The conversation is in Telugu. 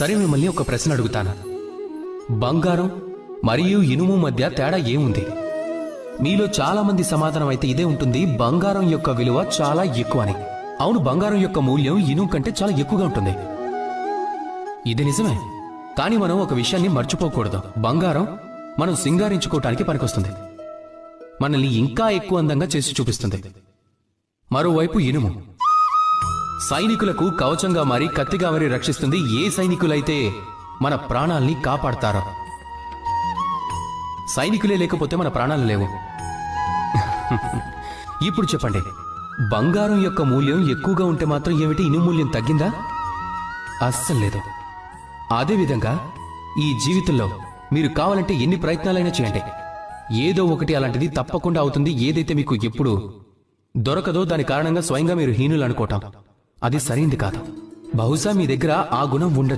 సరే, మిమ్మల్ని ఒక ప్రశ్న అడుగుతాను. బంగారం మరియు ఇనుము మధ్య తేడా ఏముంది? మీలో చాలా మంది సమాధానం అయితే ఇదే ఉంటుంది, బంగారం యొక్క విలువ చాలా ఎక్కువ అని. అవును, బంగారం యొక్క మూల్యం ఇనుము కంటే చాలా ఎక్కువగా ఉంటుంది. ఇది నిజమే. కానీ మనం ఒక విషయాన్ని మర్చిపోకూడదు. బంగారం మనం సింగారించుకోవటానికి పనికొస్తుంది, మనల్ని ఇంకా ఎక్కువ అందంగా చేసి చూపిస్తుంది. మరోవైపు ఇనుము సైనికులకు కవచంగా మారి కత్తిగా మారి రక్షిస్తుంది. ఏ సైనికులైతే మన ప్రాణాల్ని కాపాడతారో. సైనికులే లేకపోతే మన ప్రాణాలు లేవు. ఇప్పుడు చెప్పండి, బంగారం యొక్క మూల్యం ఎక్కువగా ఉంటే మాత్రం ఏమిటి, ఇనుము మూల్యం తగ్గిందా? అస్సలు లేదు. అదేవిధంగా ఈ జీవితంలో మీరు కావాలంటే ఎన్ని ప్రయత్నాలైనా చేయండి, ఏదో ఒకటి అలాంటిది తప్పకుండా అవుతుంది. ఏదైతే మీకు ఎప్పుడు దొరకదో దాని కారణంగా స్వయంగా మీరు హీనులు అనుకోవటం అది సరైంది కాదు. బహుశా మీ దగ్గర ఆ గుణం ఉండొచ్చు.